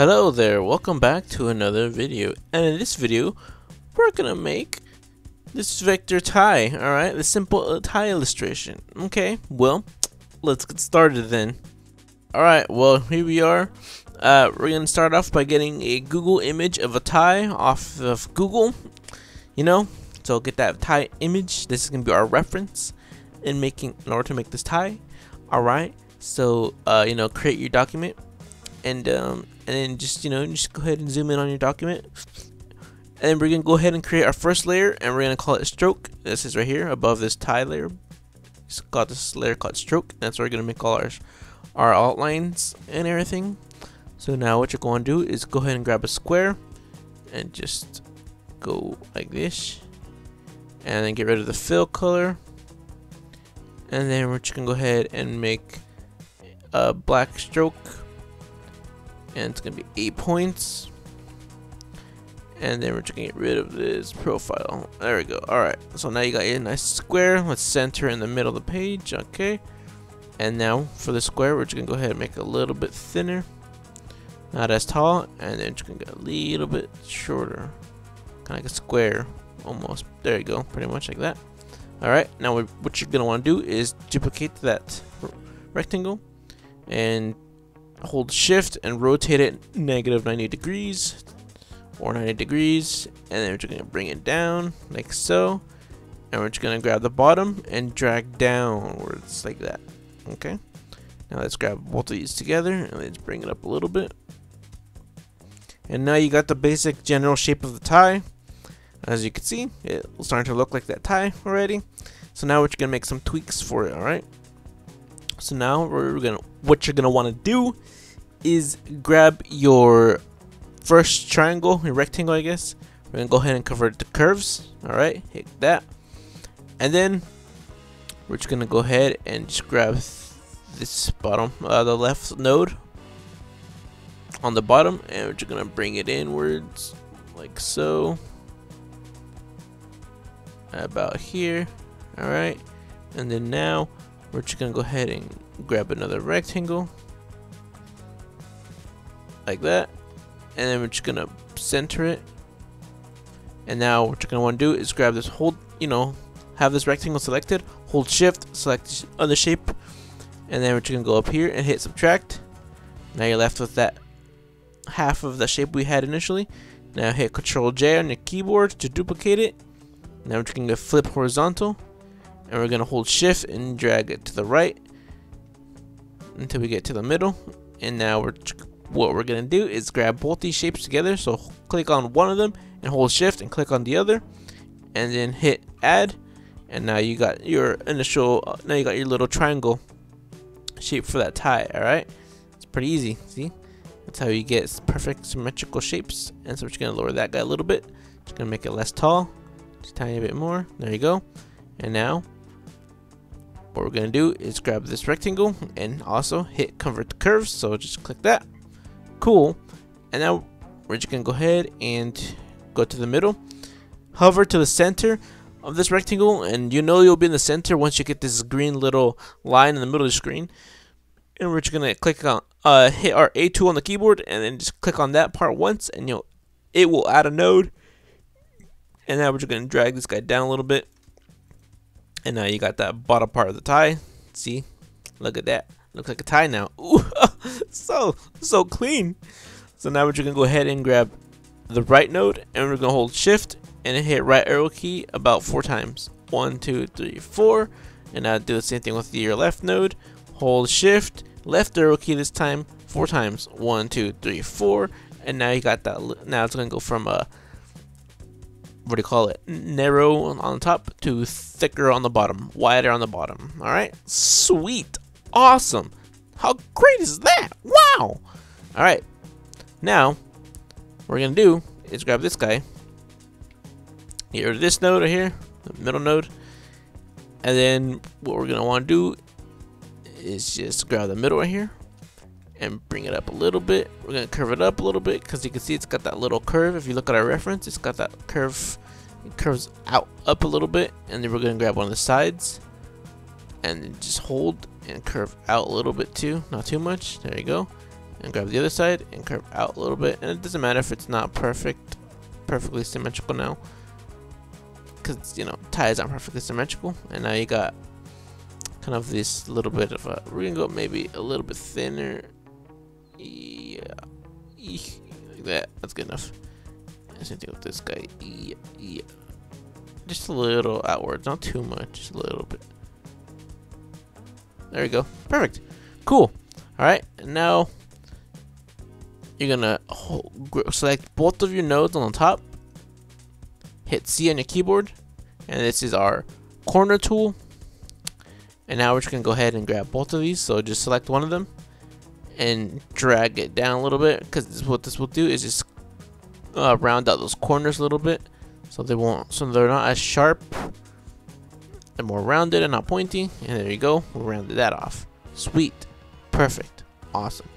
Hello there, welcome back to another video, and in this video we're gonna make this vector tie. Alright, the simple tie illustration. Okay, well, let's get started then. Alright, well, here we are. We're gonna start off by getting a Google image of a tie off of Google, so get that tie image. This is gonna be our reference in order to make this tie. Alright, so create your document, and then just go ahead and zoom in on your document, and then we're gonna go ahead and create our first layer, and we're gonna call it stroke. This is right here above this tie layer. It's got this layer called stroke. That's where we're gonna make all our outlines and everything. So now what you're going to do is go ahead and grab a square and just go like this, and then get rid of the fill color, and then we're just gonna go ahead and make a black stroke, and it's gonna be 8 points, and then we're just gonna get rid of this profile. There we go. Alright, so now you got your nice square. Let's center in the middle of the page. Okay, and now for the square, we're just gonna go ahead and make it a little bit thinner, not as tall, and then just gonna get a little bit shorter, kind of like a square almost. There you go, pretty much like that. Alright, now what you're gonna want to do is duplicate that rectangle and hold shift and rotate it -90 degrees or 90 degrees, and then we're just gonna bring it down like so, and we're just gonna grab the bottom and drag downwards like that. Okay, now let's grab both of these together and let's bring it up a little bit, and now you got the basic general shape of the tie. As you can see, it's starting to look like that tie already. So now we're just gonna make some tweaks for it. Alright, so now what you're gonna want to do is grab your first triangle, your rectangle, I guess. We're gonna go ahead and convert it to curves. Alright, hit that, and then we're just gonna go ahead and just grab this bottom, the left node on the bottom, and we're just gonna bring it inwards like so, about here. Alright, and then now we're just gonna go ahead and grab another rectangle like that, and then we're just gonna center it. And now what you're gonna want to do is grab this whole, have this rectangle selected, hold shift, select this other shape, and then we're just gonna go up here and hit subtract. Now you're left with that half of the shape we had initially. Now hit Control J on your keyboard to duplicate it. Now we're just gonna flip horizontal, and we're gonna hold shift and drag it to the right until we get to the middle. And now what we're gonna do is grab both these shapes together. So click on one of them and hold shift and click on the other, and then hit add. And now you got your now you got your little triangle shape for that tie. Alright, it's pretty easy. See, that's how you get perfect symmetrical shapes. And so we're just gonna lower that guy a little bit, just gonna make it less tall, just a tiny bit more. There you go. And now what we're gonna do is grab this rectangle and also hit convert to curves. So just click that. Cool. And now we're just gonna go ahead and go to the middle, hover to the center of this rectangle, and you'll be in the center once you get this green little line in the middle of the screen. And we're just gonna click on hit our A2 on the keyboard, and then just click on that part once, and it will add a node. And now we're just gonna drag this guy down a little bit, and now you got that bottom part of the tie. See, look at that, looks like a tie now. Ooh, so clean. So now we're just gonna go ahead and grab the right node, and we're gonna hold shift and hit right arrow key about 4 times. 1, 2, 3, 4. And now do the same thing with your left node. Hold shift, left arrow key this time 4 times. 1, 2, 3, 4. And now you got that. Now it's gonna go from narrow on the top to thicker on the bottom, wider on the bottom. Alright, sweet, awesome. How great is that? Wow. Alright, now what we're gonna do is grab this guy, get rid of this node right here, the middle node, and then what we're gonna want to do is just grab the middle right here and bring it up a little bit. We're gonna curve it up a little bit because you can see it's got that little curve. If you look at our reference, it's got that curve. It curves up a little bit, and then we're gonna grab one of the sides and then just hold and curve out a little bit too, not too much. There you go. and grab the other side and curve out a little bit. And it doesn't matter if it's not perfectly symmetrical now, because you know ties aren't perfectly symmetrical. And now you got kind of this little bit of a, we're gonna go maybe a little bit thinner. Yeah, like that. That's good enough. Same thing with this guy. Yeah. Just a little outwards, not too much, just a little bit. There we go. Perfect. Cool. Alright, and now you're gonna select both of your nodes on the top, hit C on your keyboard, and this is our corner tool. And now we're just gonna go ahead and grab both of these. So just select one of them and drag it down a little bit, because what this will do is just round out those corners a little bit, so they're not as sharp. They're more rounded and not pointy. And there you go. We rounded that off. Sweet. Perfect. Awesome.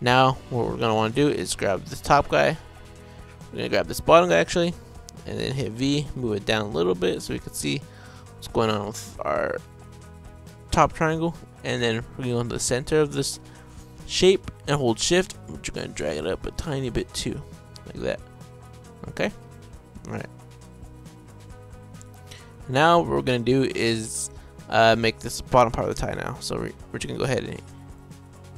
Now what we're gonna want to do is grab this top guy. We're gonna grab this bottom guy actually, and then hit V, move it down a little bit so we can see what's going on with our top triangle. And then we're going to go to the center of this shape and hold Shift. We're just gonna drag it up a tiny bit too, like that. Okay. All right. Now what we're gonna do is make this bottom part of the tie now. So we're just gonna go ahead and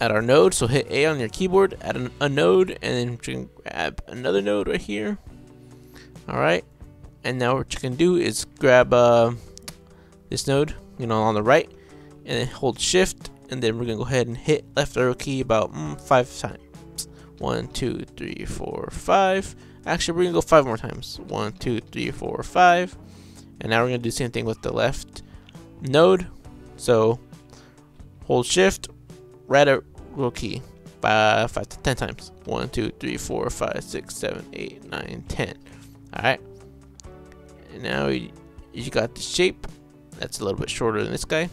add our node. So hit A on your keyboard, add a node, and then we're gonna grab another node right here. All right. And now what you can do is grab this node, you know, on the right, and then hold Shift, and then we're gonna go ahead and hit left arrow key about 5 times. 1, 2, 3, 4, 5. Actually, we're gonna go 5 more times. 1, 2, 3, 4, 5. And now we're gonna do the same thing with the left node. So hold Shift, right arrow key 5 to 10 times. 1, 2, 3, 4, 5, 6, 7, 8, 9, 10. All right. And now you got the shape that's a little bit shorter than this guy.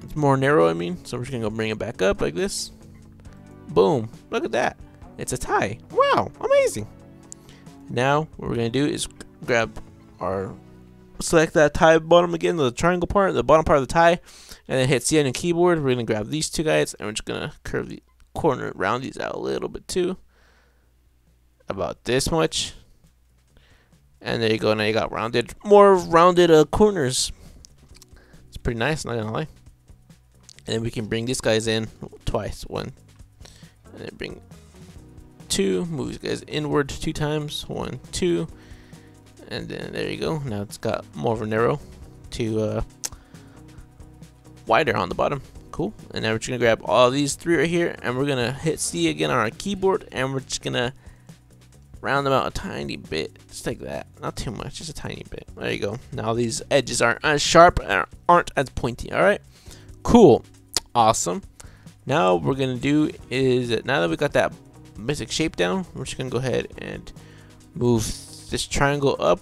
It's more narrow, I mean. So we're just gonna go bring it back up like this. Boom! Look at that. It's a tie. Wow! Amazing. Now what we're gonna do is select that tie bottom again, the triangle part, the bottom part of the tie, and then hit C on your keyboard. We're gonna grab these two guys, and we're just gonna curve the corner, round these out a little bit too, about this much. And there you go. Now you got more rounded corners. It's pretty nice, not gonna lie. And then we can bring these guys in twice. 1, and then bring 2. Move these guys inward 2 times. 1, 2, and then there you go. Now it's got more of a narrow to wider on the bottom. Cool. And now we're just gonna grab all these 3 right here, and we're gonna hit C again on our keyboard, and we're just gonna round them out a tiny bit, just like that. Not too much, just a tiny bit. There you go. Now these edges aren't as sharp and aren't as pointy. All right. Cool. Awesome. Now what we're gonna do is that now that we got that basic shape down, we're just gonna go ahead and move this triangle up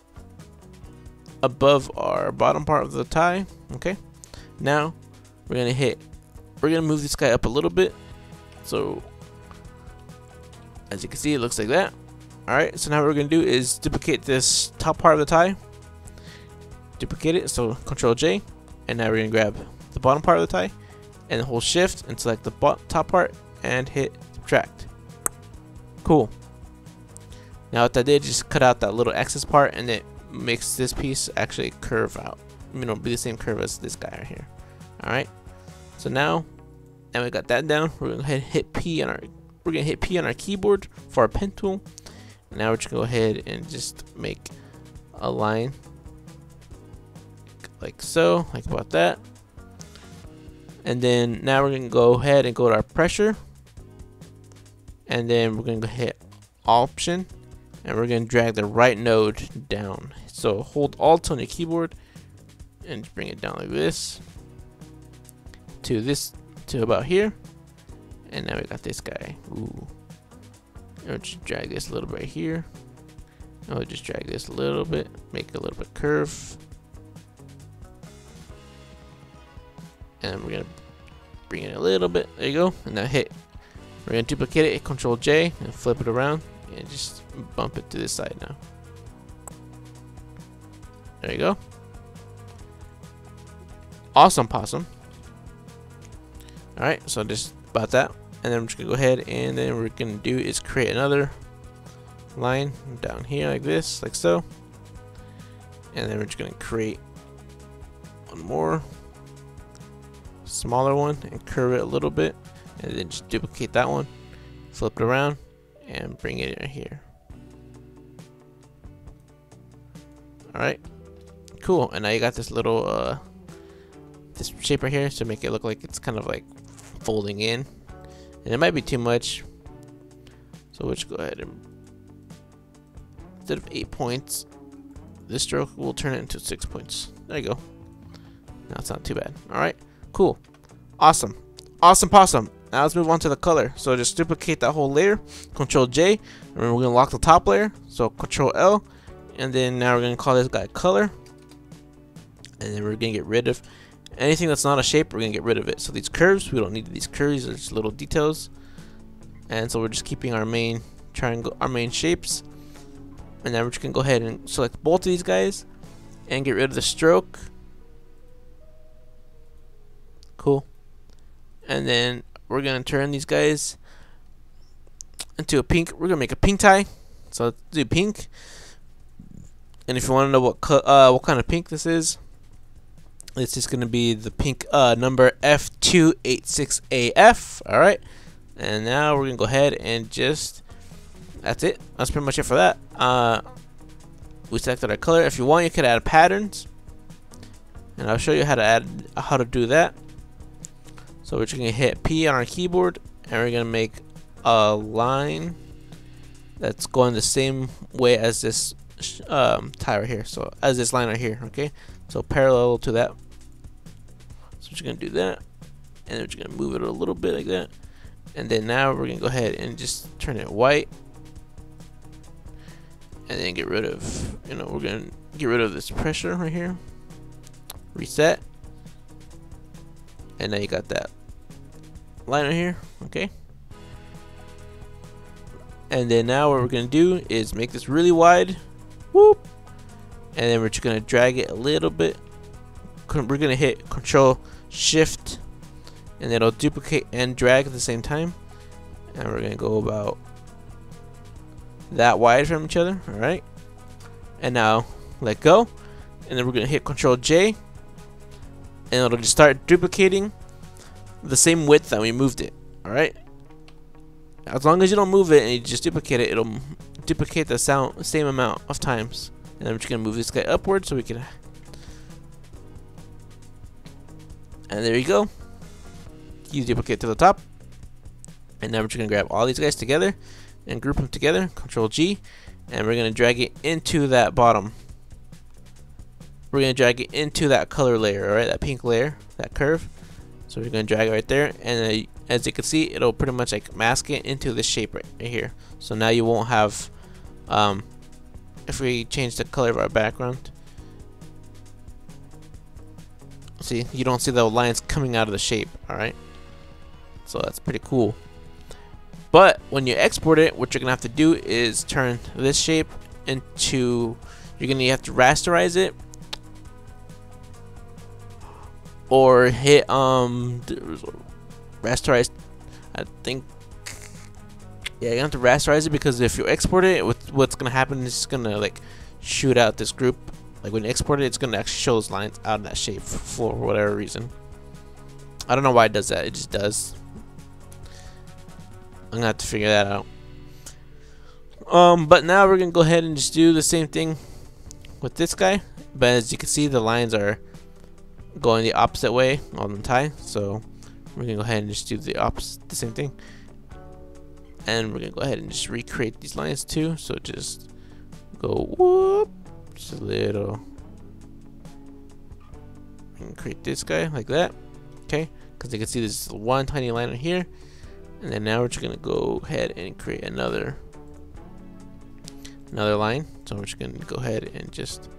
above our bottom part of the tie. Okay. Now we're gonna move this guy up a little bit. So as you can see, it looks like that. Alright, so now what we're gonna do is duplicate this top part of the tie. Duplicate it, so Control J, and now we're gonna grab the bottom part of the tie and hold Shift and select the top part and hit subtract. Cool. Now what that did, just cut out that little excess part, and it makes this piece actually curve out. You know, be the same curve as this guy right here. Alright. So now we got that down. We're gonna go ahead and hit P on our keyboard for our pen tool. And now we're just gonna go ahead and just make a line like so, like about that. And then now we're gonna go ahead and go to our pressure, and then we're gonna go hit Option, and we're gonna drag the right node down. So hold Alt on your keyboard and just bring it down like this to about here. And now we got this guy. Ooh. And we'll just drag this a little bit here. And we'll just drag this a little bit, make it a little bit curve. And we're gonna bring it a little bit. There you go. And now we're gonna duplicate it, Control J, and flip it around, and just bump it to this side now. There you go. Awesome possum. Alright, so just about that. And then I'm just gonna go ahead and then what we're gonna do is create another line down here like this, like so. And then we're just gonna create one more smaller one and curve it a little bit, and then just duplicate that one, flip it around, and bring it in here. Alright, cool. And now you got this little this shape right here to make it look like it's kind of like folding in, and it might be too much, so we'll just go ahead and instead of 8 points, this stroke will turn it into 6 points. There you go. Now it's not too bad. Alright, cool, awesome, awesome possum. Now let's move on to the color. So just duplicate that whole layer, Control J, and we're gonna lock the top layer, so Control L, and then now we're gonna call this guy color, and then we're gonna get rid of anything that's not a shape. We're gonna get rid of it. So these curves, we don't need these curves, they're just little details. And so we're just keeping our main triangle, our main shapes. And then we're just gonna go ahead and select both of these guys and get rid of the stroke. Cool. And then we're gonna turn these guys into a pink. We're gonna make a pink tie. So let's do pink. And if you want to know what kind of pink this is gonna be the pink number F286AF. All right. And now we're gonna go ahead and just, that's it. That's pretty much it for that. We selected our color. If you want, you could add patterns, and I'll show you how to do that. So we're just gonna hit P on our keyboard, and we're gonna make a line that's going the same way as this tie right here. So as this line right here, okay. So parallel to that. So we're just gonna do that, and we're just gonna move it a little bit like that. And then now we're gonna go ahead and just turn it white, and then get rid of, we're gonna get rid of this pressure right here, reset, and now you got that line right here, okay. And then now what we're gonna do is make this really wide, whoop, and then we're just gonna drag it a little bit. We're gonna hit Control Shift, and it'll duplicate and drag at the same time, and we're gonna go about that wide from each other. All right, and now let go, and then we're gonna hit Control J, and it'll just start duplicating the same width that we moved it. All right, as long as you don't move it and you just duplicate it, it'll duplicate the same amount of times. And then we're just gonna move this guy upward so we can, and there you go. You duplicate to the top, and now we're just gonna grab all these guys together and group them together, Control G, and we're gonna drag it into that bottom. We're gonna drag it into that color layer, alright, that pink layer, that curve. So we're gonna drag it right there, and as you can see, it'll pretty much like mask it into this shape right here. So now you won't have, if we change the color of our background, see, you don't see the lines coming out of the shape, alright. So that's pretty cool. But when you export it, what you're gonna have to do is turn this shape into, you're gonna have to rasterize it, or hit rasterize. I think, yeah, you have to rasterize it, because if you export it, what's gonna happen is it's gonna like shoot out this group. Like when you export it, it's gonna actually show those lines out of that shape for whatever reason. I don't know why it does that. It just does. I'm gonna have to figure that out. But now we're gonna go ahead and just do the same thing with this guy. But as you can see, the lines are going the opposite way on the tie. So we're gonna go ahead and just do the opposite, the same thing. And we're gonna go ahead and just recreate these lines too. So just go whoop, just a little, and create this guy like that, okay? Because you can see there's one tiny line right here, and then now we're just gonna go ahead and create another line. So we're just gonna go ahead and just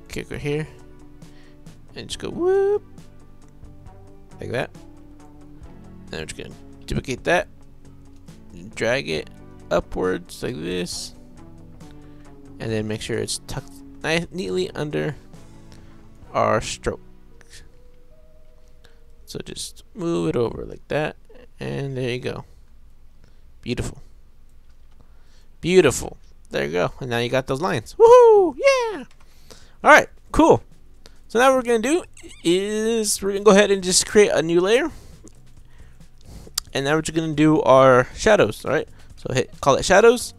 click right here, and just go whoop like that. And we're just gonna duplicate that, drag it upwards like this, and then make sure it's tucked neatly under our stroke. So just move it over like that, and there you go. Beautiful. Beautiful. There you go. And now you got those lines. Woohoo! Yeah! Alright, cool. So now what we're going to do is we're going to go ahead and just create a new layer. And now we're just going to do our shadows, alright? So call it shadows.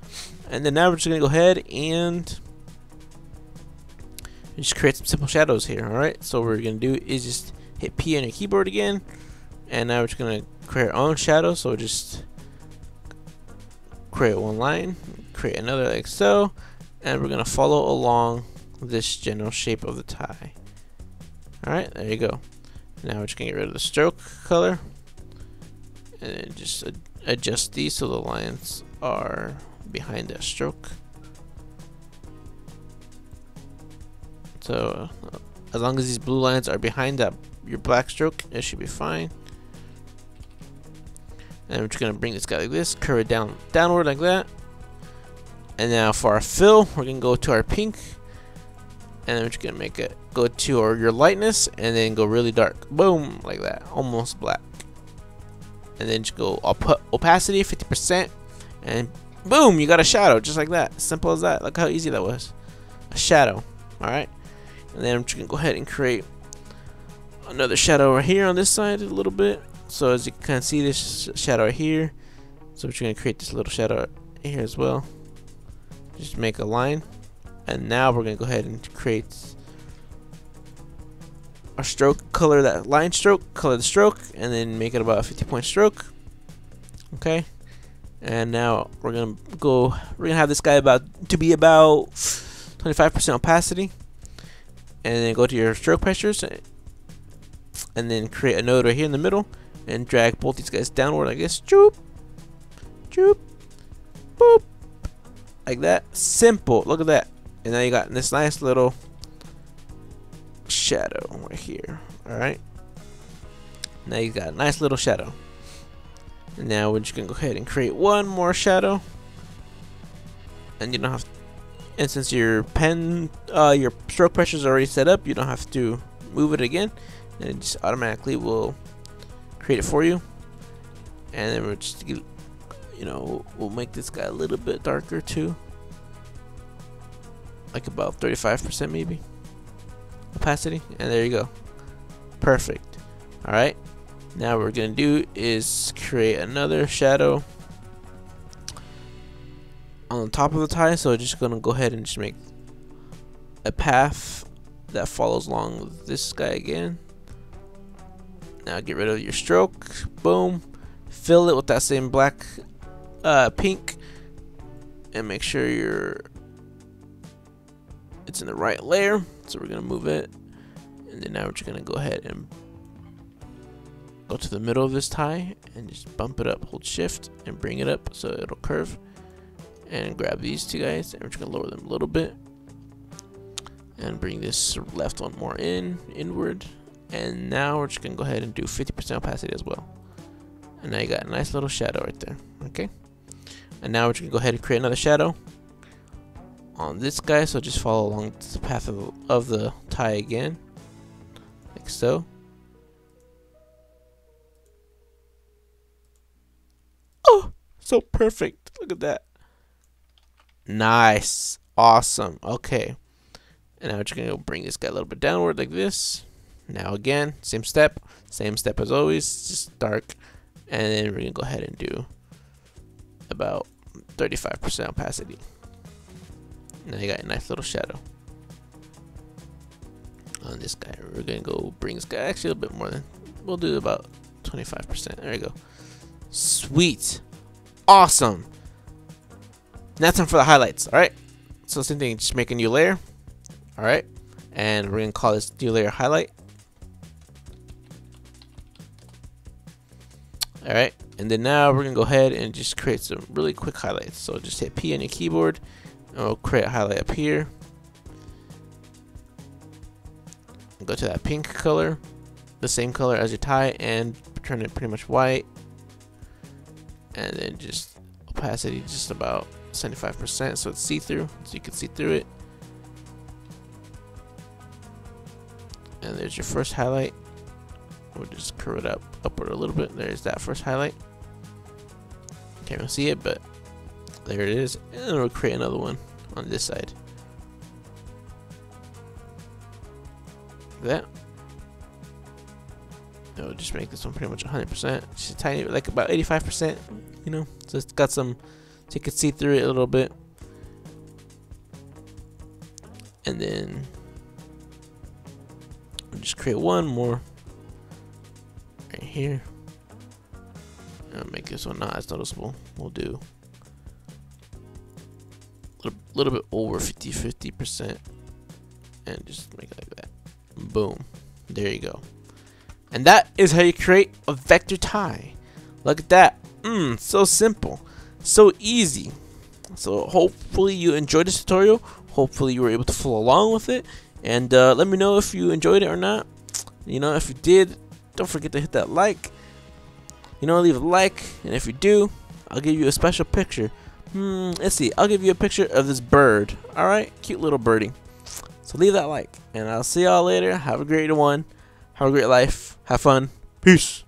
And then now we're just going to go ahead and just create some simple shadows here, alright? So what we're going to do is just hit P on your keyboard again. And now we're just going to create our own shadow. So just create one line, create another like so, and we're going to follow along this general shape of the tie. Alright, there you go. Now we're just going to get rid of the stroke color, and then just adjust these so the lines are behind that stroke. So as long as these blue lines are behind that your black stroke, it should be fine. And we're just gonna bring this guy like this, curve it downward like that. And now for our fill, we're gonna go to our pink, and then we're just gonna make it go to your lightness, and then go really dark. Boom, like that, almost black. And then just go opacity 50%, and boom, you got a shadow just like that. Simple as that. Look how easy that was. A shadow. All right. And then I'm just gonna go ahead and create another shadow right here on this side a little bit. So as you can see, this shadow right here. So we're just gonna create this little shadow here as well. Just make a line, and now we're gonna go ahead and create our stroke. Color that line stroke, color the stroke, and then make it about a 50-point stroke. Okay. And now we're gonna have this guy to be about 25% opacity, and then go to your stroke pressures, and then create a node right here in the middle, and drag both these guys downward like this. Choop, choop, boop, like that. Simple. Look at that. And now you got this nice little shadow right here. All right. Now you got a nice little shadow. And now we're just gonna go ahead and create one more shadow. And you don't have, and since your your stroke pressure is already set up, you don't have to move it again, and it just automatically will create it for you. And then we're just, we'll make this guy a little bit darker too, like about 35% maybe opacity, and there you go. Perfect. All right, now what we're gonna do is create another shadow on the top of the tie. So we're just gonna go ahead and just make a path that follows along with this guy again. Now get rid of your stroke. Boom. Fill it with that same black pink, and make sure it's in the right layer. So we're gonna move it, and then now we're just gonna go ahead and go to the middle of this tie and just bump it up. Hold shift and bring it up so it'll curve, and grab these two guys, and we're just gonna lower them a little bit, and bring this left one more inward. And now we're just gonna go ahead and do 50% opacity as well. And now you got a nice little shadow right there. Okay. And now we're just gonna go ahead and create another shadow on this guy. So just follow along the path of the tie again, like so. Oh, so perfect. Look at that. Nice. Awesome. Okay. And now we're just gonna go bring this guy a little bit downward like this. Now again, same step as always, just dark, and then we're gonna go ahead and do about 35% opacity. Now you got a nice little shadow on this guy. We're gonna go bring this guy actually a little bit more than, we'll do about 25%. There you go. Sweet. Awesome. Now time for the highlights. Alright. So same thing, just make a new layer. Alright. And we're gonna call this new layer highlight. Alright, and then now we're gonna go ahead and just create some really quick highlights. So just hit P on your keyboard, and we'll create a highlight up here. And go to that pink color, the same color as your tie, and turn it pretty much white. And then just opacity just about 75% so it's see-through, so you can see through it. And there's your first highlight. We'll just curve it upward a little bit. There's that first highlight. Can't really see it, but there it is. And we'll create another one on this side. That. We'll just make this one pretty much 100%. Just a tiny, like about 85%. You know, so it's got some, so you can see through it a little bit. And then we'll just create one more right here. I'll make this one not as noticeable. We'll do a little bit over 50%, and just make it like that. Boom. There you go. And that is how you create a vector tie. Look at that. So simple, so easy. So hopefully you enjoyed this tutorial. Hopefully you were able to follow along with it, and let me know if you enjoyed it or not. You know, if you did, don't forget to hit that like. You know, leave a like, and if you do, I'll give you a special picture. Let's see, I'll give you a picture of this bird. Alright, cute little birdie. So leave that like, and I'll see y'all later. Have a great one. Have a great life. Have fun. Peace.